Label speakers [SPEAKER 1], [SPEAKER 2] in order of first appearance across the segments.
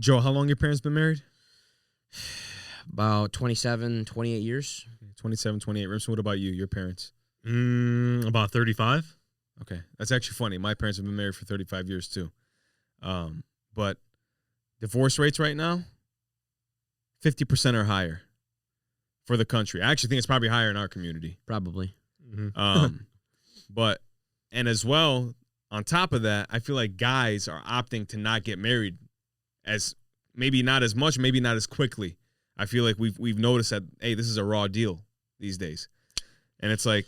[SPEAKER 1] Joe, how long your parents been married?
[SPEAKER 2] About 27, 28 years.
[SPEAKER 1] 27, 28. Rimson, what about you, your parents?
[SPEAKER 3] About 35.
[SPEAKER 1] Okay. That's actually funny. My parents have been married for 35 years, too. But divorce rates right now, 50% or higher for the country. I actually think it's probably higher in our community.
[SPEAKER 2] Probably.
[SPEAKER 3] Mm-hmm.
[SPEAKER 1] And as well, on top of that, I feel like guys are opting to not get married as maybe not as much, maybe not as quickly. I feel like we've noticed that, hey, this is a raw deal these days. And it's like,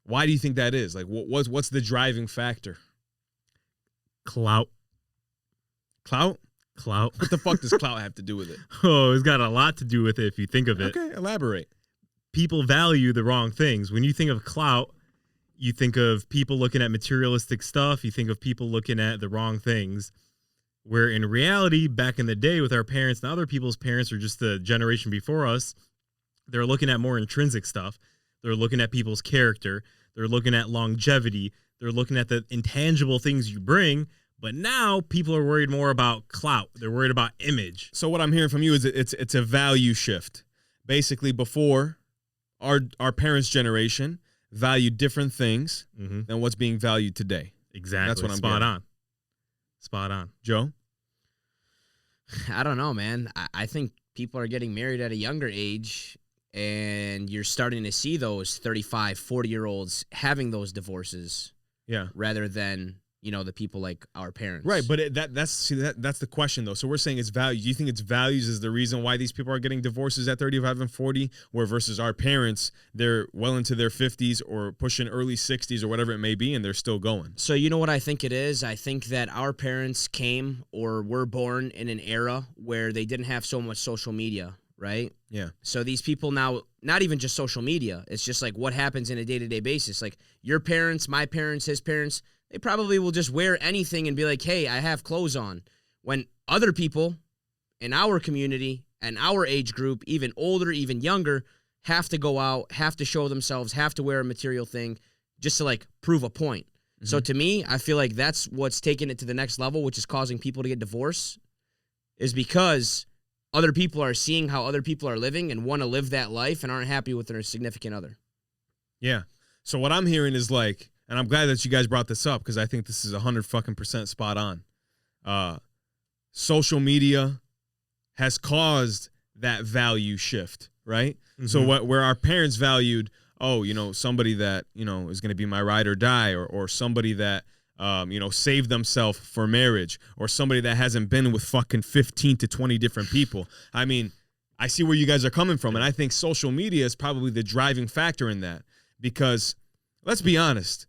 [SPEAKER 1] why do you think that is? Like, what's the driving factor?
[SPEAKER 3] Clout.
[SPEAKER 1] Clout?
[SPEAKER 3] Clout.
[SPEAKER 1] What the fuck does clout have to do with it?
[SPEAKER 3] Oh, it's got a lot to do with it if you think of it.
[SPEAKER 1] Okay, elaborate.
[SPEAKER 3] People value the wrong things. When you think of clout, you think of people looking at materialistic stuff. You think of people looking at the wrong things. Where in reality, back in the day with our parents and other people's parents or just the generation before us, they're looking at more intrinsic stuff. They're looking at people's character. They're looking at longevity. They're looking at the intangible things you bring. But now people are worried more about clout. They're worried about image.
[SPEAKER 1] So what I'm hearing from you is it's a value shift. Basically, before our parents' generation valued different things than what's being valued today.
[SPEAKER 3] Exactly.
[SPEAKER 1] That's what I'm
[SPEAKER 3] Spot
[SPEAKER 1] getting.
[SPEAKER 3] on. Spot on.
[SPEAKER 1] Joe?
[SPEAKER 2] I don't know, man. I think people are getting married at a younger age, and you're starting to see those 35, 40-year-olds having those divorces.
[SPEAKER 1] Yeah.
[SPEAKER 2] Rather than, the people like our parents.
[SPEAKER 1] Right, but that's the question, though. So we're saying it's value. Do you think it's values is the reason why these people are getting divorces at 35 and 40, where versus our parents, they're well into their 50s or pushing early 60s or whatever it may be, and they're still going?
[SPEAKER 2] So you know what I think it is? I think that our parents came or were born in an era where they didn't have so much social media, right?
[SPEAKER 1] Yeah.
[SPEAKER 2] So these people now, not even just social media, it's just like what happens in a day-to-day basis. Like your parents, my parents, his parents, they probably will just wear anything and be like, hey, I have clothes on. When other people in our community and our age group, even older, even younger, have to go out, have to show themselves, have to wear a material thing just to like prove a point. So to me, I feel like that's what's taking it to the next level, which is causing people to get divorced, is because other people are seeing how other people are living and want to live that life and aren't happy with their significant other.
[SPEAKER 1] Yeah. So what I'm hearing is like, and I'm glad that you guys brought this up because I think this is 100% spot on. Social media has caused that value shift, right? So where our parents valued, somebody that, is going to be my ride or die, or somebody that, saved themselves for marriage, or somebody that hasn't been with fucking 15 to 20 different people. I mean, I see where you guys are coming from, and I think social media is probably the driving factor in that because, let's be honest,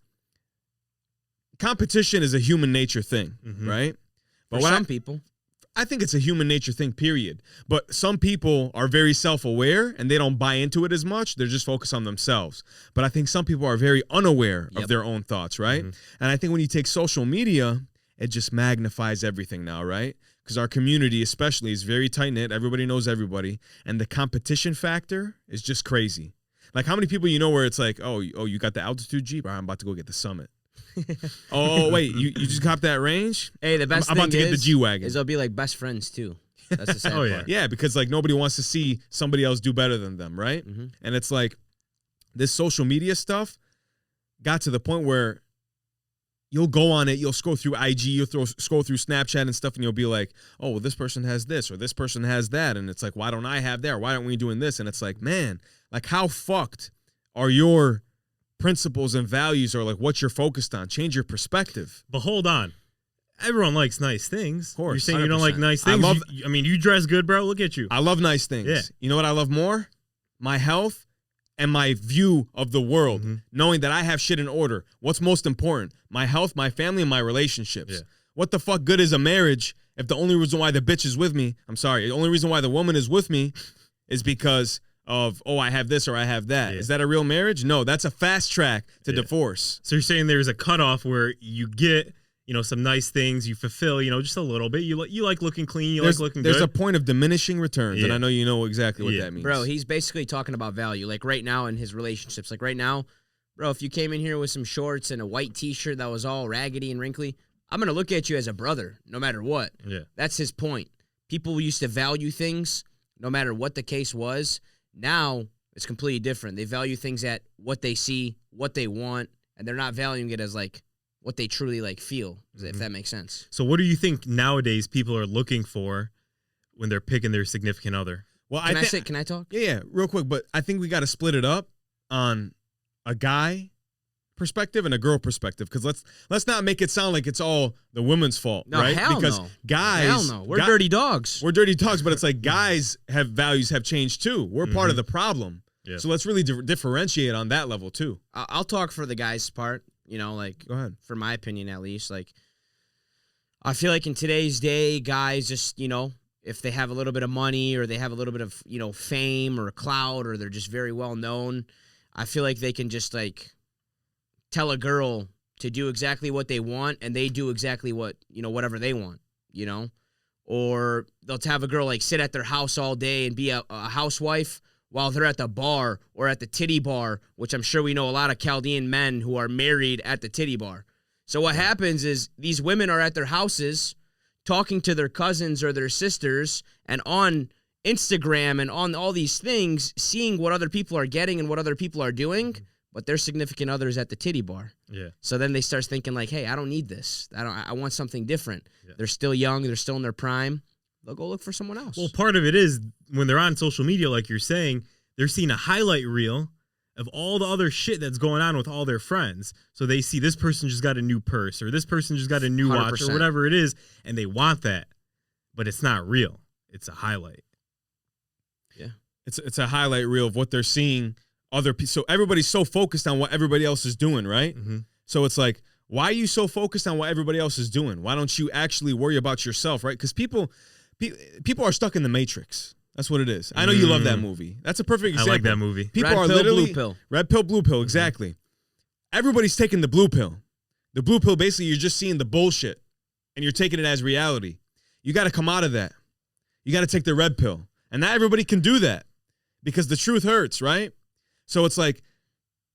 [SPEAKER 1] competition is a human nature thing, right?
[SPEAKER 2] But for some people.
[SPEAKER 1] I think it's a human nature thing, period. But some people are very self-aware and they don't buy into it as much. They're just focused on themselves. But I think some people are very unaware of their own thoughts, right? And I think when you take social media, it just magnifies everything now, right? Because our community especially is very tight-knit. Everybody knows everybody. And the competition factor is just crazy. Like how many people you know where it's like, oh, you got the altitude Jeep? All right, I'm about to go get the Summit. Oh, wait, you just copped that range?
[SPEAKER 2] Hey, the best
[SPEAKER 1] I'm
[SPEAKER 2] thing
[SPEAKER 1] about to get the G-Wagon.
[SPEAKER 2] is they'll be like best friends too. That's the sad part.
[SPEAKER 1] Yeah, because like nobody wants to see somebody else do better than them, right? And it's like this social media stuff got to the point where you'll go on it, you'll scroll through IG, scroll through Snapchat and stuff, and you'll be like, oh, well, this person has this or this person has that. And it's like, why don't I have that? Or why aren't we doing this? And it's like, man, like how fucked are your principles and values, or like what you're focused on? Change your perspective.
[SPEAKER 3] But hold on. Everyone likes nice things.
[SPEAKER 1] Of course.
[SPEAKER 3] You're saying
[SPEAKER 1] 100%.
[SPEAKER 3] you don't like nice things? You dress good, bro. Look at you.
[SPEAKER 1] I love nice things.
[SPEAKER 3] Yeah.
[SPEAKER 1] You know what I love more? My health and my view of the world, knowing that I have shit in order. What's most important? My health, my family, and my relationships.
[SPEAKER 3] Yeah.
[SPEAKER 1] What the fuck good is a marriage if the only reason why the bitch is with me, the only reason why the woman is with me is because of, I have this or I have that.
[SPEAKER 3] Yeah.
[SPEAKER 1] Is that a real marriage? No, that's a fast track to divorce.
[SPEAKER 3] So you're saying there's a cutoff where you get, some nice things, you fulfill, just a little bit. You like looking clean, you like looking good.
[SPEAKER 1] There's a point of diminishing returns, and I know you know exactly what that means.
[SPEAKER 2] Bro, he's basically talking about value. Like right now in his relationships, like right now, bro, if you came in here with some shorts and a white t-shirt that was all raggedy and wrinkly, I'm going to look at you as a brother, no matter what.
[SPEAKER 3] Yeah.
[SPEAKER 2] That's his point. people used to value things no matter what the case was. Now it's completely different. They value things at what they see, what they want, and they're not valuing it as like what they truly like feel, if that makes sense.
[SPEAKER 3] So what do you think nowadays people are looking for when they're picking their significant other?
[SPEAKER 1] Well,
[SPEAKER 2] Can I talk?
[SPEAKER 1] Yeah, real quick. But I think we got to split it up on a guy perspective and a girl perspective, because let's not make it sound like it's all the women's fault,
[SPEAKER 2] No,
[SPEAKER 1] right?
[SPEAKER 2] hell
[SPEAKER 1] Because
[SPEAKER 2] no.
[SPEAKER 1] guys,
[SPEAKER 2] Hell no. We're dirty dogs.
[SPEAKER 1] We're dirty dogs, but it's like guys have values have changed too. We're part of the problem.
[SPEAKER 3] Yeah.
[SPEAKER 1] So let's really differentiate on that level too.
[SPEAKER 2] I'll talk for the guys' part, you know, like,
[SPEAKER 1] Go ahead.
[SPEAKER 2] for my opinion at least. Like, I feel like in today's day, guys just, you know, if they have a little bit of money or they have a little bit of, you know, fame or clout, or they're just very well known, I feel like they can just like tell a girl to do exactly what they want, and they do exactly what, you know, whatever they want, you know? Or they'll have a girl like sit at their house all day and be a housewife while they're at the bar or at the titty bar, which I'm sure we know a lot of Chaldean men who are married at the titty bar. So what happens is these women are at their houses talking to their cousins or their sisters, and on Instagram and on all these things, seeing what other people are getting and what other people are doing, but their significant others at the titty bar.
[SPEAKER 3] Yeah.
[SPEAKER 2] So then they start thinking like, hey, I don't need this. I want something different.
[SPEAKER 3] Yeah.
[SPEAKER 2] They're still young. They're still in their prime. They'll go look for someone else.
[SPEAKER 3] Well, part of it is when they're on social media, like you're saying, they're seeing a highlight reel of all the other shit that's going on with all their friends. So they see this person just got a new purse, or this person just got a new watch,
[SPEAKER 2] 100%.
[SPEAKER 3] or whatever it is, and they want that. But it's not real. It's a highlight.
[SPEAKER 2] Yeah.
[SPEAKER 1] It's a highlight reel of what they're seeing other people. So everybody's so focused on what everybody else is doing, right?
[SPEAKER 3] Mm-hmm.
[SPEAKER 1] So it's like, why are you so focused on what everybody else is doing? Why don't you actually worry about yourself, right? Because people are stuck in the Matrix. That's what it is. I know you love that movie. That's a perfect example.
[SPEAKER 3] I like that movie.
[SPEAKER 1] People
[SPEAKER 2] Red
[SPEAKER 1] are
[SPEAKER 2] pill,
[SPEAKER 1] literally
[SPEAKER 2] blue pill.
[SPEAKER 1] red pill, blue pill. Exactly. Everybody's taking the blue pill. The blue pill, basically, you're just seeing the bullshit, and you're taking it as reality. You got to come out of that. You got to take the red pill, and not everybody can do that because the truth hurts, right? So it's like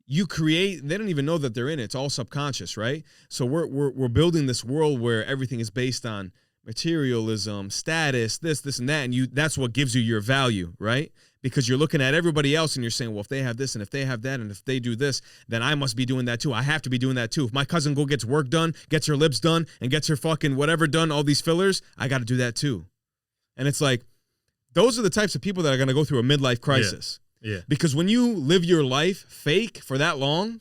[SPEAKER 1] you create. They don't even know that they're in it. It's all subconscious, right? So we're building this world where everything is based on materialism, status, this and that, and that's what gives you your value, right? Because you're looking at everybody else and you're saying, well, if they have this and if they have that and if they do this, then I must be doing that too. I have to be doing that too. If my cousin gets work done, gets her lips done, and gets her fucking whatever done, all these fillers, I got to do that too. And it's like, those are the types of people that are going to go through a midlife crisis.
[SPEAKER 3] Yeah.
[SPEAKER 1] Because when you live your life fake for that long,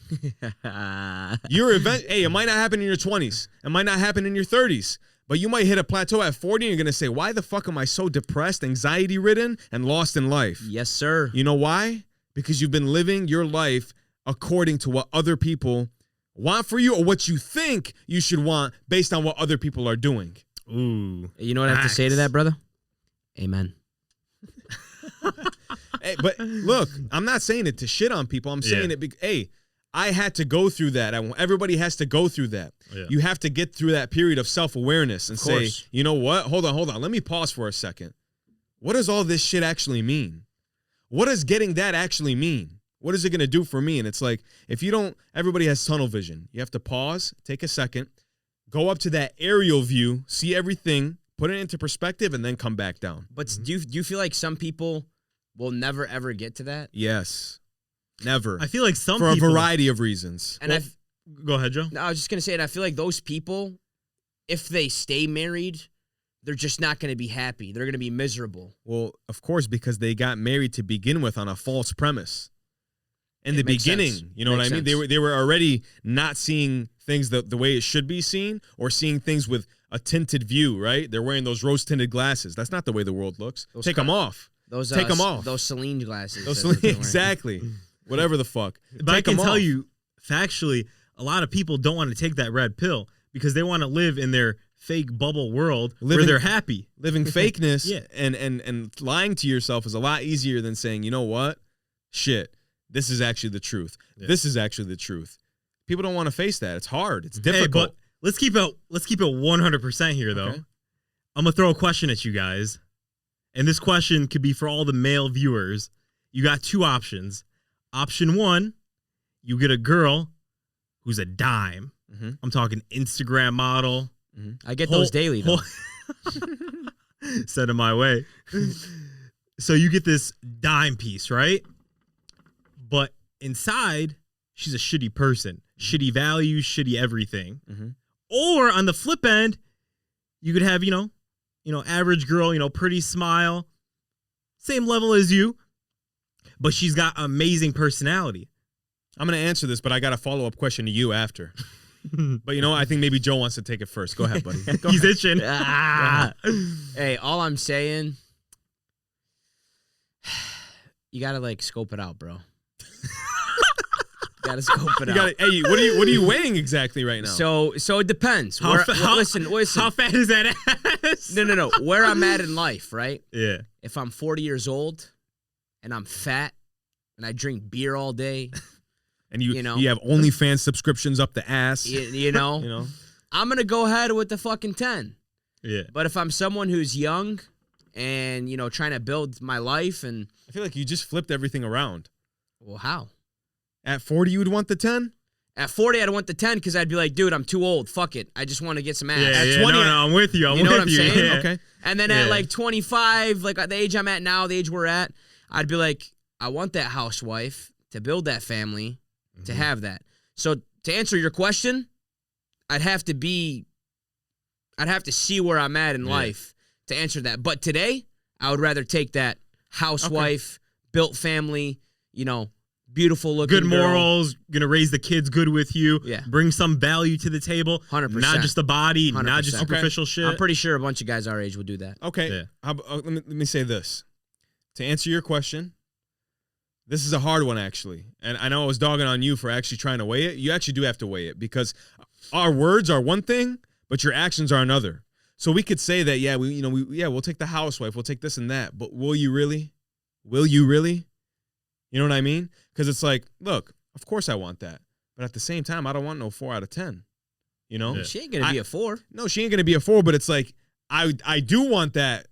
[SPEAKER 1] hey, it might not happen in your 20s. It might not happen in your 30s. But you might hit a plateau at 40 and you're going to say, why the fuck am I so depressed, anxiety-ridden, and lost in life?
[SPEAKER 2] Yes, sir.
[SPEAKER 1] You know why? Because you've been living your life according to what other people want for you or what you think you should want based on what other people are doing.
[SPEAKER 3] Ooh.
[SPEAKER 2] You know what I have to say to that, brother? Amen.
[SPEAKER 1] Hey, but look, I'm not saying it to shit on people. I'm saying hey, I had to go through that. Everybody has to go through that.
[SPEAKER 3] Yeah.
[SPEAKER 1] You have to get through that period of self-awareness and say, you know what? Hold on. Let me pause for a second. What does all this shit actually mean? What does getting that actually mean? What is it going to do for me? And it's like, if you don't, everybody has tunnel vision. You have to pause, take a second, go up to that aerial view, see everything, put it into perspective, and then come back down.
[SPEAKER 2] But do you feel like some people will never, ever get to that?
[SPEAKER 1] Yes. Never.
[SPEAKER 3] I feel like some
[SPEAKER 1] for
[SPEAKER 3] people,
[SPEAKER 1] a variety of reasons.
[SPEAKER 2] And
[SPEAKER 3] go ahead, Joe.
[SPEAKER 2] No, I was just going to say, and I feel like those people, if they stay married, they're just not going to be happy. They're going to be miserable.
[SPEAKER 1] Well, of course, because they got married to begin with on a false premise. In the
[SPEAKER 2] Makes
[SPEAKER 1] beginning,
[SPEAKER 2] sense.
[SPEAKER 1] you know what I mean?
[SPEAKER 2] Makes sense.
[SPEAKER 1] They were already not seeing things the way it should be seen, or seeing things with a tinted view, right? They're wearing those rose-tinted glasses. That's not the way the world looks. Take them off.
[SPEAKER 2] Take
[SPEAKER 1] them off.
[SPEAKER 2] Those Celine glasses.
[SPEAKER 1] Exactly. Whatever the fuck.
[SPEAKER 3] But I can tell you, factually, a lot of people don't want to take that red pill because they want to live in their fake bubble world where they're happy.
[SPEAKER 1] Living fakeness
[SPEAKER 3] Yeah.
[SPEAKER 1] and lying to yourself is a lot easier than saying, you know what? Shit, this is actually the truth.
[SPEAKER 3] Yeah.
[SPEAKER 1] This is actually the truth. People don't want to face that. It's hard. It's
[SPEAKER 3] Hey,
[SPEAKER 1] difficult.
[SPEAKER 3] but let's keep it 100% here, though.
[SPEAKER 1] Okay.
[SPEAKER 3] I'm going to throw a question at you guys. And this question could be for all the male viewers. You got two options. Option one, you get a girl who's a dime.
[SPEAKER 1] Mm-hmm.
[SPEAKER 3] I'm talking Instagram model.
[SPEAKER 2] I get those daily, though.
[SPEAKER 3] Send it my way. So you get this dime piece, right? But inside, she's a shitty person. Shitty values, shitty everything.
[SPEAKER 2] Mm-hmm.
[SPEAKER 3] Or on the flip end, you could have, average girl, pretty smile, same level as you, but she's got amazing personality.
[SPEAKER 1] I'm going to answer this, but I got a follow-up question to you after. But I think maybe Joe wants to take it first. Go ahead, buddy.
[SPEAKER 3] He's itching.
[SPEAKER 2] Hey, all I'm saying, you got to scope it out, bro. Gotta scope it out.
[SPEAKER 1] Hey, what are you weighing exactly right now?
[SPEAKER 2] So it depends. Listen.
[SPEAKER 3] How fat is that ass?
[SPEAKER 2] No. Where I'm at in life, right?
[SPEAKER 3] Yeah.
[SPEAKER 2] If I'm 40 years old and I'm fat and I drink beer all day,
[SPEAKER 1] and you have OnlyFans subscriptions up the ass,
[SPEAKER 2] I'm gonna go ahead with the fucking 10.
[SPEAKER 3] Yeah.
[SPEAKER 2] But if I'm someone who's young and trying to build my life, and
[SPEAKER 1] I feel like you just flipped everything around.
[SPEAKER 2] Well, how?
[SPEAKER 1] At 40, you would want the 10?
[SPEAKER 2] At 40, I'd want the 10 because I'd be like, dude, I'm too old. Fuck it. I just want to get some ass.
[SPEAKER 3] Yeah, 20, no, I'm with you.
[SPEAKER 2] You know what I'm saying?
[SPEAKER 3] Yeah.
[SPEAKER 2] Okay. And then at 25, at the age I'm at now, the age we're at, I'd be like, I want that housewife to build that family, to have that. So to answer your question, I'd have to see where I'm at in life to answer that. But today, I would rather take that housewife, built family, beautiful looking
[SPEAKER 3] good morals, gonna raise the kids good with you, bring some value to the table,
[SPEAKER 2] 100%.
[SPEAKER 3] Not just the body,
[SPEAKER 2] 100%.
[SPEAKER 3] not just superficial shit.
[SPEAKER 2] I'm pretty sure a bunch of guys our age will do that.
[SPEAKER 1] Okay, let me say this. To answer your question, this is a hard one actually, and I know I was dogging on you for actually trying to weigh it. You actually do have to weigh it because our words are one thing, but your actions are another. So we could say that, we'll take the housewife, we'll take this and that, but will you really? Will you really? You know what I mean? Because it's like, look, of course I want that. But at the same time, I don't want no 4 out of 10.
[SPEAKER 2] Yeah. She ain't going to be a 4.
[SPEAKER 1] No, she ain't going to be a 4, but it's like, I do want that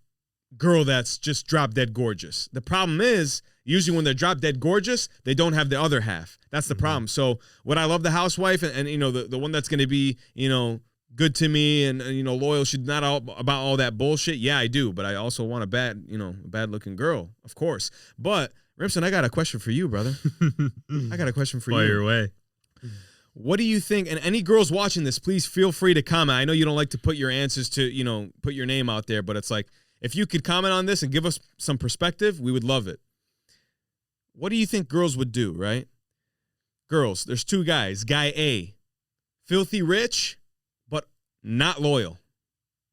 [SPEAKER 1] girl that's just drop dead gorgeous. The problem is, usually when they're drop dead gorgeous, they don't have the other half. That's the problem. So would I love the housewife and the one that's going to be, good to me and loyal, she's not all about all that bullshit? Yeah, I do. But I also want a bad looking girl, of course. But Rimson, I got a question for you, brother. I got a question for you.
[SPEAKER 3] Fire away.
[SPEAKER 1] What do you think? And any girls watching this, please feel free to comment. I know you don't like to put your answers to, put your name out there, but it's like, if you could comment on this and give us some perspective, we would love it. What do you think girls would do, right? Girls, there's 2 guys. Guy A, filthy rich, but not loyal.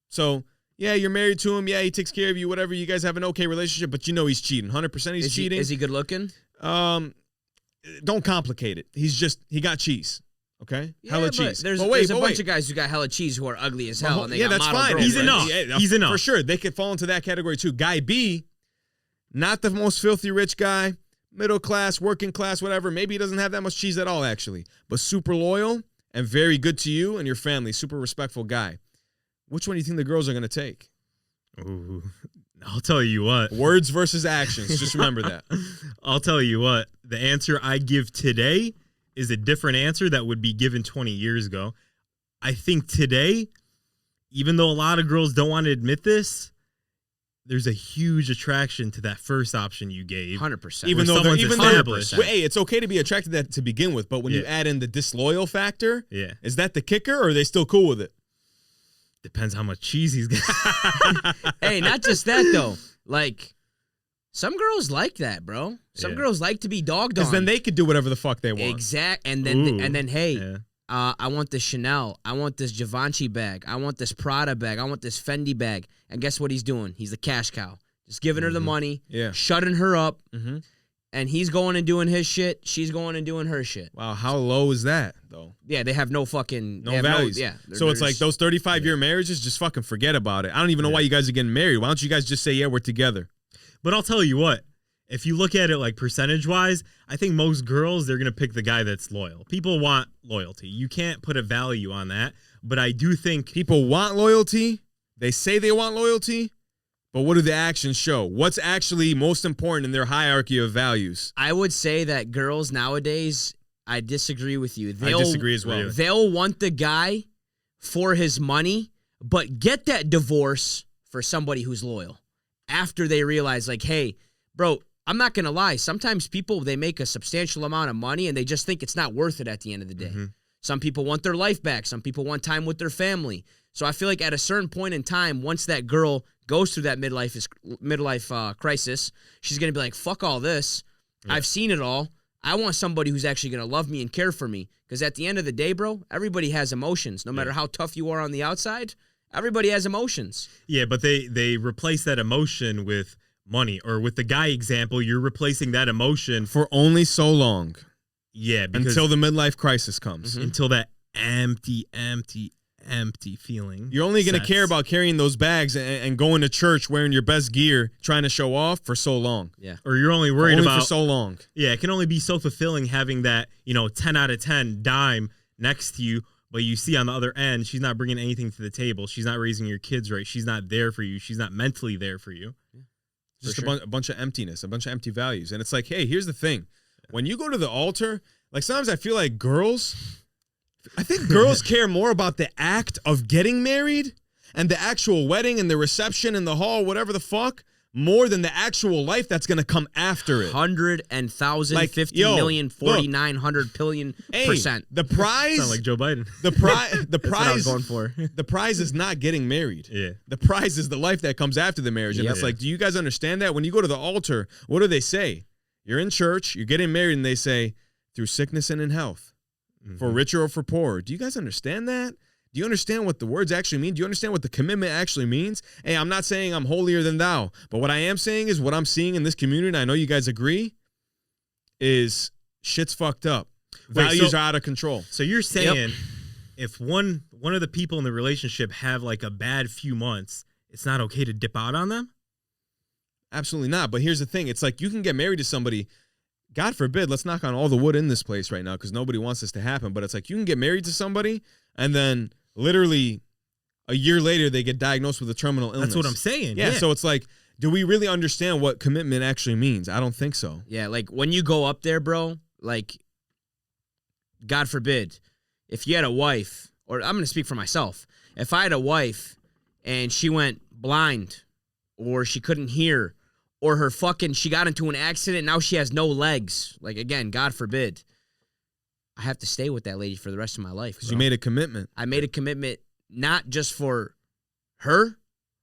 [SPEAKER 1] So, yeah, you're married to him. Yeah, he takes care of you, whatever. You guys have an okay relationship, but he's cheating. 100% he's cheating.
[SPEAKER 2] Is he good looking?
[SPEAKER 1] Don't complicate it. He got cheese. Okay?
[SPEAKER 2] Yeah,
[SPEAKER 1] hella cheese.
[SPEAKER 2] There's a bunch of guys who got hella cheese who are ugly as hell. And they got
[SPEAKER 1] that's
[SPEAKER 2] model
[SPEAKER 1] fine.
[SPEAKER 2] girls,
[SPEAKER 1] He's
[SPEAKER 2] right?
[SPEAKER 1] enough.
[SPEAKER 3] Yeah, he's enough.
[SPEAKER 1] For sure. They could fall into that category too. Guy B, not the most filthy rich guy, middle class, working class, whatever. Maybe he doesn't have that much cheese at all, actually. But super loyal and very good to you and your family. Super respectful guy. Which one do you think the girls are going to take?
[SPEAKER 3] Ooh, I'll tell you what.
[SPEAKER 1] Words versus actions. Just remember that.
[SPEAKER 3] I'll tell you what. The answer I give today is a different answer that would be given 20 years ago. I think today, even though a lot of girls don't want to admit this, there's a huge attraction to that first option you gave.
[SPEAKER 2] 100%.
[SPEAKER 1] Even though they're
[SPEAKER 3] established.
[SPEAKER 1] Hey, it's okay to be attracted to that to begin with, but when you add in the disloyal factor, is that the kicker or are they still cool with it?
[SPEAKER 3] Depends how much cheese he's got.
[SPEAKER 2] Hey, not just that though. Some girls like that, bro. Some girls like to be dogged on.
[SPEAKER 1] Because then they could do whatever the fuck they want.
[SPEAKER 2] Exact. And then hey, I want this Chanel. I want this Givenchy bag. I want this Prada bag. I want this Fendi bag. And guess what he's doing? He's the cash cow. Just giving her the money, shutting her up. And he's going and doing his shit. She's going and doing her shit.
[SPEAKER 1] Wow, how low is that, though?
[SPEAKER 2] Yeah, they have no fucking...
[SPEAKER 1] No values. So it's like those 35-year marriages, just fucking forget about it. I don't even know why you guys are getting married. Why don't you guys just say, yeah, we're together?
[SPEAKER 3] But I'll tell you what. If you look at it like percentage-wise, I think most girls, they're going to pick the guy that's loyal. People want loyalty. You can't put a value on that. But I do think...
[SPEAKER 1] People want loyalty. They say they want loyalty. But what do the actions show? What's actually most important in their hierarchy of values?
[SPEAKER 2] I would say that girls nowadays, I disagree with you.
[SPEAKER 1] I disagree as well.
[SPEAKER 2] They'll want the guy for his money, but get that divorce for somebody who's loyal. After they realize, like, hey, bro, I'm not going to lie. Sometimes people, they make a substantial amount of money and they just think it's not worth it at the end of the day. Mm-hmm. Some people want their life back. Some people want time with their family. So I feel like at a certain point in time, once that girl goes through that midlife crisis, she's going to be like, fuck all this. Yeah. I've seen it all. I want somebody who's actually going to love me and care for me. Because at the end of the day, bro, everybody has emotions. No matter how tough you are on the outside, everybody has emotions.
[SPEAKER 3] Yeah, but they replace that emotion with money. Or with the guy example, you're replacing that emotion
[SPEAKER 1] for only so long.
[SPEAKER 3] Yeah,
[SPEAKER 1] until the midlife crisis comes.
[SPEAKER 3] Mm-hmm. Until that empty feeling.
[SPEAKER 1] You're only going to care about carrying those bags and going to church wearing your best gear, trying to show off for so long.
[SPEAKER 2] Yeah.
[SPEAKER 3] Or you're only worried about
[SPEAKER 1] for so long.
[SPEAKER 3] Yeah, it can only be so fulfilling having that, 10 out of 10 dime next to you, but you see on the other end, she's not bringing anything to the table. She's not raising your kids right. She's not there for you. She's not mentally there for you.
[SPEAKER 1] Yeah. Just a bunch of emptiness, a bunch of empty values. And it's like, hey, here's the thing. When you go to the altar, like sometimes I feel like I think girls care more about the act of getting married and the actual wedding and the reception and the hall, whatever the fuck, more than the actual life that's going to come after it.
[SPEAKER 2] 100,000, like, 50 million, 4900 billion %.
[SPEAKER 1] The prize.
[SPEAKER 3] Sound like Joe Biden.
[SPEAKER 1] The prize.
[SPEAKER 2] That's what I was going for.
[SPEAKER 1] The prize is not getting married.
[SPEAKER 3] Yeah.
[SPEAKER 1] The prize is the life that comes after the marriage. And it's like, do you guys understand that? When you go to the altar, what do they say? You're in church, you're getting married, and they say, through sickness and in health, for richer or for poorer. Do you guys understand that? Do you understand what the words actually mean? Do you understand what the commitment actually means? Hey, I'm not saying I'm holier than thou, but what I am saying is what I'm seeing in this community, and I know you guys agree, is shit's fucked up. Values are out of control.
[SPEAKER 3] So you're saying if one of the people in the relationship have like a bad few months, it's not okay to dip out on them?
[SPEAKER 1] Absolutely not. But here's the thing. It's like you can get married to somebody. God forbid, let's knock on all the wood in this place right now because nobody wants this to happen. But it's like you can get married to somebody and then literally a year later they get diagnosed with a terminal illness.
[SPEAKER 3] That's what I'm saying.
[SPEAKER 1] Yeah. So it's like, do we really understand what commitment actually means? I don't think so.
[SPEAKER 2] Yeah. Like when you go up there, bro, like God forbid, if you had a wife, or I'm going to speak for myself. If I had a wife and she went blind or she couldn't hear, or she got into an accident, now she has no legs. Like, again, God forbid. I have to stay with that lady for the rest of my life.
[SPEAKER 1] Because you made a commitment.
[SPEAKER 2] I made a commitment not just for her,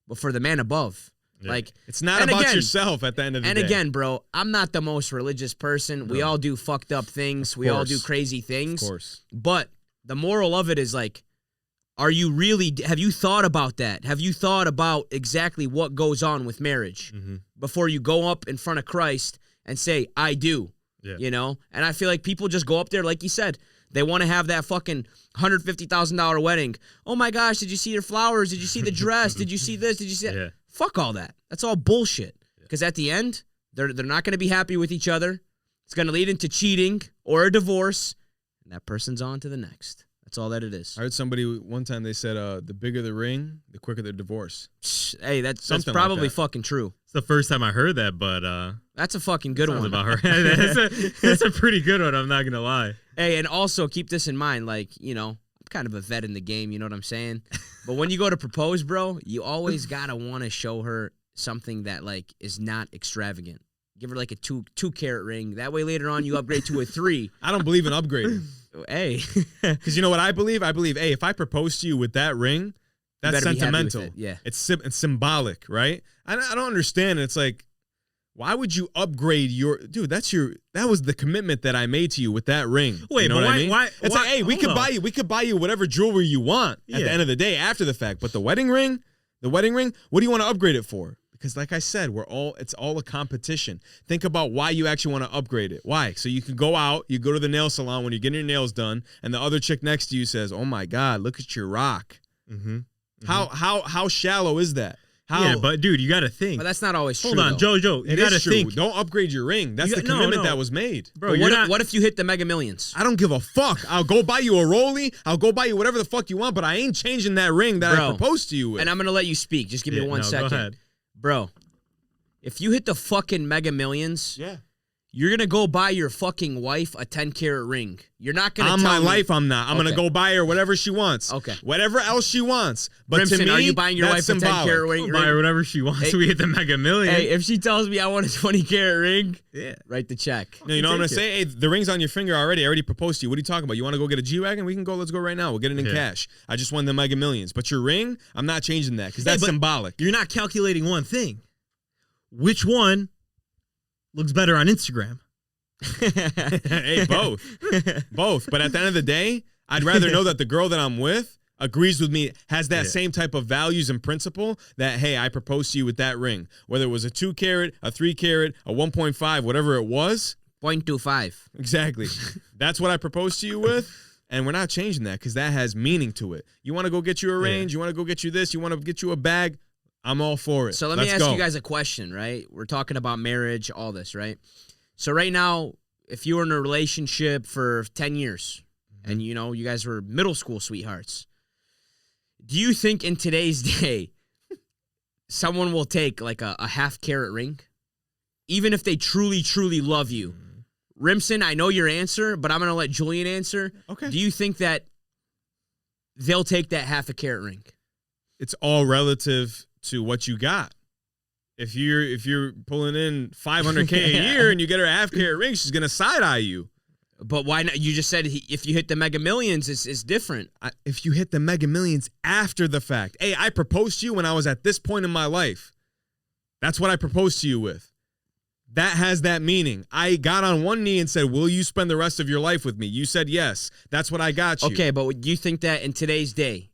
[SPEAKER 2] but for the man above. Yeah. Like,
[SPEAKER 1] it's not about yourself at the end of the day.
[SPEAKER 2] And again, bro, I'm not the most religious person. No. We all do fucked up things. We all do crazy things.
[SPEAKER 1] Of course.
[SPEAKER 2] But the moral of it is like, have you thought about that? Have you thought about exactly what goes on with marriage before you go up in front of Christ and say, I do, And I feel like people just go up there, like you said, they want to have that fucking $150,000 wedding. Oh my gosh, did you see your flowers? Did you see the dress? Did you see this? Did you see that? Yeah. Fuck all that. That's all bullshit. Because at the end, they're not going to be happy with each other. It's going to lead into cheating or a divorce, and that person's on to the next. That's all that it is.
[SPEAKER 1] I heard somebody one time, they said the bigger the ring, the quicker the divorce.
[SPEAKER 2] Hey, that's probably like that. Fucking true.
[SPEAKER 3] It's the first time I heard that, but
[SPEAKER 2] that's a fucking good one.
[SPEAKER 3] About her. That's a pretty good one, I'm not going to lie.
[SPEAKER 2] Hey, and also keep this in mind, like, I'm kind of a vet in the game, you know what I'm saying? But when you go to propose, bro, you always got to want to show her something that, like, is not extravagant. Give her like a 2-carat ring. That way later on you upgrade to a 3.
[SPEAKER 1] I don't believe in upgrading.
[SPEAKER 2] Hey.
[SPEAKER 1] Because you know what I believe? I believe, hey, if I propose to you with that ring, that's sentimental.
[SPEAKER 2] Yeah.
[SPEAKER 1] It's symbolic, right? I don't understand. It's like, why would you upgrade your... Dude, that was the commitment that I made to you with that ring.
[SPEAKER 3] Wait,
[SPEAKER 1] you know
[SPEAKER 3] but
[SPEAKER 1] what I mean?
[SPEAKER 3] It's
[SPEAKER 1] like, hey, we could buy you whatever jewelry you want at the end of the day after the fact. But the wedding ring, what do you want to upgrade it for? Because like I said, it's all a competition. Think about why you actually want to upgrade it. Why? So you can go out, you go to the nail salon when you're getting your nails done, and the other chick next to you says, "Oh my God, look at your rock." Mm-hmm. How shallow is that?
[SPEAKER 3] Yeah, but dude, you got to think.
[SPEAKER 2] But that's not always true.
[SPEAKER 3] Hold on, Joe, you got to think.
[SPEAKER 1] Don't upgrade your ring. That's the commitment that was made.
[SPEAKER 2] Bro, what if you hit the Mega Millions?
[SPEAKER 1] I don't give a fuck. I'll go buy you a Rollie. I'll go buy you whatever the fuck you want, but I ain't changing that ring that I proposed to you with.
[SPEAKER 2] And I'm going to let you speak. Just give me 1 second.
[SPEAKER 3] Go ahead.
[SPEAKER 2] Bro, if you hit the fucking Mega Millions, You're going to go buy your fucking wife a 10-carat ring. You're not going to
[SPEAKER 1] On
[SPEAKER 2] tell
[SPEAKER 1] my
[SPEAKER 2] me,
[SPEAKER 1] life, I'm not. I'm going to go buy her whatever she wants.
[SPEAKER 2] Okay.
[SPEAKER 1] Whatever else she wants. But
[SPEAKER 2] Rimson,
[SPEAKER 1] to me,
[SPEAKER 2] are you buying your
[SPEAKER 1] that's
[SPEAKER 2] wife a 10-carat ring?
[SPEAKER 3] Buy her whatever she wants. We hit the Mega Million.
[SPEAKER 2] Hey, if she tells me I want a 20-carat ring,
[SPEAKER 3] yeah.
[SPEAKER 2] write the check.
[SPEAKER 1] No, you know what I'm going to
[SPEAKER 3] Take
[SPEAKER 1] say? Hey, the ring's on your finger already. I already proposed to you. What are you talking about? You want to go get a G-Wagon? We can go. Let's go right now. We'll get it in cash. I just won the Mega Millions. But your ring, I'm not changing that because that's symbolic.
[SPEAKER 3] You're not calculating one thing. Which one looks better on Instagram?
[SPEAKER 1] Hey, both. But at the end of the day, I'd rather know that the girl that I'm with agrees with me, has that same type of values and principle that, hey, I proposed to you with that ring. Whether it was a 2-carat, a 3-carat, a 1.5, whatever it was.
[SPEAKER 2] 0.25.
[SPEAKER 1] Exactly. That's what I proposed to you with. And we're not changing that because that has meaning to it. You want to go get you a range? You want to go get you this? You want to get you a bag? I'm all for it.
[SPEAKER 2] So let me ask you guys a question, right? We're talking about marriage, all this, right? So right now, if you were in a relationship for 10 years and, you know, you guys were middle school sweethearts, do you think in today's day someone will take like a half-carat ring? Even if they truly, truly love you? Rimson, I know your answer, but I'm going to let Julian answer.
[SPEAKER 1] Okay.
[SPEAKER 2] Do you think that they'll take that half-a-carat ring?
[SPEAKER 1] It's all relative to what you got. If you're pulling in $500K a year and you get her a half-carat ring, she's gonna side-eye you.
[SPEAKER 2] But why not? You just said if you hit the Mega Millions, it's different.
[SPEAKER 1] If you hit the Mega Millions after the fact, hey, I proposed to you when I was at this point in my life. That's what I proposed to you with. That has that meaning. I got on one knee and said, will you spend the rest of your life with me? You said yes. That's what I got you.
[SPEAKER 2] Okay, but do you think that in today's day,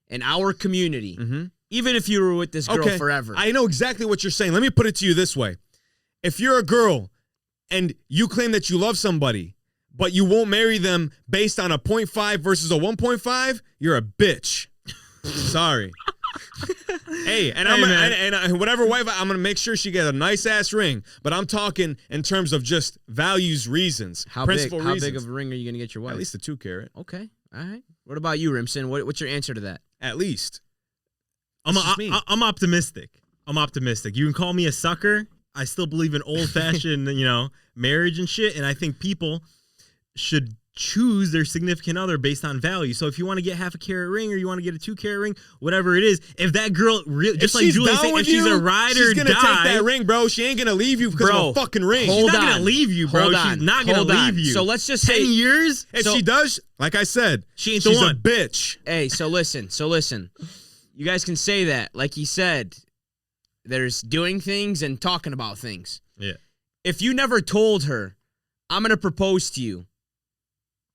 [SPEAKER 2] in our community, even if you were with this girl forever.
[SPEAKER 1] I know exactly what you're saying. Let me put it to you this way. If you're a girl and you claim that you love somebody, but you won't marry them based on a 0.5 versus a 1.5, you're a bitch. Sorry. Hey, and whatever wife, I'm going to make sure she gets a nice-ass ring. But I'm talking in terms of just values, reasons, principle reasons.
[SPEAKER 2] How big of a ring are you going to get your wife?
[SPEAKER 1] At least a 2-carat.
[SPEAKER 2] Okay, all right. What about you, Rimson? What's your answer to that?
[SPEAKER 1] At least.
[SPEAKER 3] I'm optimistic. I'm optimistic. You can call me a sucker. I still believe in old-fashioned, marriage and shit. And I think people should choose their significant other based on value. So if you want to get half-a-carat ring or you want to get a 2-carat ring, whatever it is, if that girl just like Julie said, if she's a ride or die,
[SPEAKER 1] she's gonna take that ring, bro. She ain't gonna leave you because of a fucking ring.
[SPEAKER 3] She's not gonna leave you, bro. She's not gonna leave you.
[SPEAKER 2] So let's just
[SPEAKER 3] 10
[SPEAKER 2] say
[SPEAKER 3] years.
[SPEAKER 1] If she does, like I said,
[SPEAKER 3] she's
[SPEAKER 1] a bitch.
[SPEAKER 2] Hey, so listen. You guys can say that. Like he said, there's doing things and talking about things.
[SPEAKER 3] Yeah.
[SPEAKER 2] If you never told her, I'm going to propose to you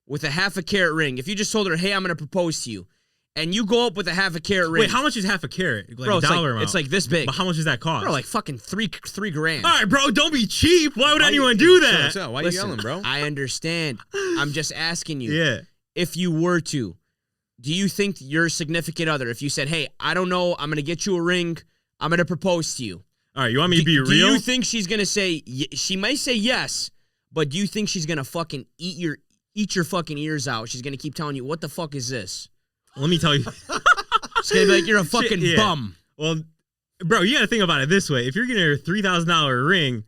[SPEAKER 2] with a half-a-carat ring, if you just told her, hey, I'm going to propose to you, and you go up with a half-a-carat ring.
[SPEAKER 3] Wait, how much is half a carat? Like
[SPEAKER 2] bro,
[SPEAKER 3] a dollar amount?
[SPEAKER 2] It's like this big.
[SPEAKER 3] But how much does that cost?
[SPEAKER 2] Bro, like fucking three grand.
[SPEAKER 3] All right, bro, don't be cheap. Why would anyone do that?
[SPEAKER 1] Why are you yelling, bro?
[SPEAKER 2] I understand. I'm just asking you.
[SPEAKER 3] Yeah.
[SPEAKER 2] If you were to, do you think your significant other, if you said, hey, I don't know, I'm going to get you a ring, I'm going to propose to you.
[SPEAKER 3] All right, you want me to be real?
[SPEAKER 2] Do you think she's going to say, she might say yes, but do you think she's going to fucking eat your fucking ears out? She's going to keep telling you, what the fuck is this?
[SPEAKER 3] Let me tell you.
[SPEAKER 2] She's going to be like, you're a fucking bum.
[SPEAKER 3] Well, bro, you got to think about it this way. If you're getting a $3,000 ring,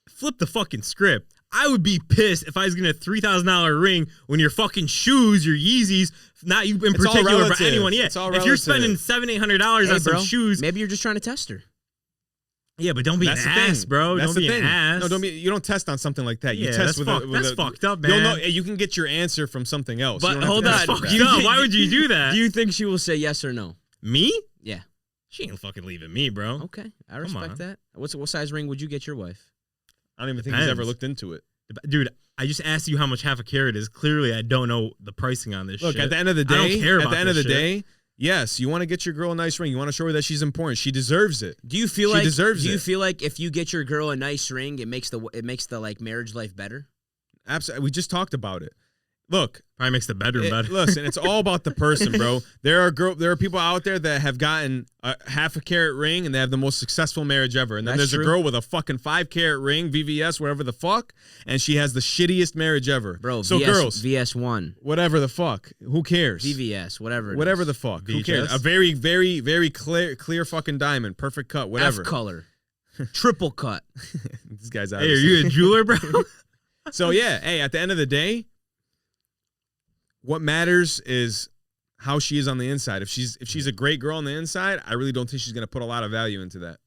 [SPEAKER 3] flip the fucking script. I would be pissed if I was getting a $3,000 ring when your fucking shoes, your Yeezys, not you in particular, but anyone. Yeah, if you're spending $700-800 on some shoes,
[SPEAKER 2] maybe you're just trying to test her.
[SPEAKER 3] Yeah, but don't be an ass, bro. Don't be an ass.
[SPEAKER 1] No, don't be. You don't test on something like that. You test with
[SPEAKER 3] that's fucked up, man.
[SPEAKER 1] You'll know, you can get your answer from something else.
[SPEAKER 2] But hold on,
[SPEAKER 3] why would you do that?
[SPEAKER 2] Do you think she will say yes or no?
[SPEAKER 3] Me?
[SPEAKER 2] Yeah.
[SPEAKER 3] She ain't fucking leaving me, bro.
[SPEAKER 2] Okay, I respect that. What size ring would you get your wife?
[SPEAKER 1] I don't even think he's ever looked into it.
[SPEAKER 3] Dude, I just asked you how much half a carat is. Clearly, I don't know the pricing on this shit.
[SPEAKER 1] Look, at the end of the day,
[SPEAKER 3] I don't care about
[SPEAKER 1] at the end of the
[SPEAKER 3] shit.
[SPEAKER 1] day, yes, you want to get your girl a nice ring. You want to show her that she's important. She deserves it.
[SPEAKER 2] Do you feel
[SPEAKER 1] she deserves it.
[SPEAKER 2] Do you feel like if you get your girl a nice ring, it makes the like marriage life better?
[SPEAKER 1] Absolutely. We just talked about it. Look,
[SPEAKER 3] probably makes the bedroom better.
[SPEAKER 1] Listen, it's all about the person, bro. There are people out there that have gotten a half a carat ring and they have the most successful marriage ever. And then there's a girl with a fucking 5-carat ring, VVS, whatever the fuck, and she has the shittiest marriage ever.
[SPEAKER 2] Bro,
[SPEAKER 1] so girls,
[SPEAKER 2] VS1,
[SPEAKER 1] whatever the fuck, who cares?
[SPEAKER 2] VVS, whatever
[SPEAKER 1] the fuck, who cares? A very, very, very clear fucking diamond, perfect cut, whatever.
[SPEAKER 2] F color. triple cut.
[SPEAKER 1] This guy's out.
[SPEAKER 3] Hey, are you a jeweler, bro?
[SPEAKER 1] So yeah, hey, at the end of the day, what matters is how she is on the inside. If she's a great girl on the inside, I really don't think she's gonna put a lot of value into that.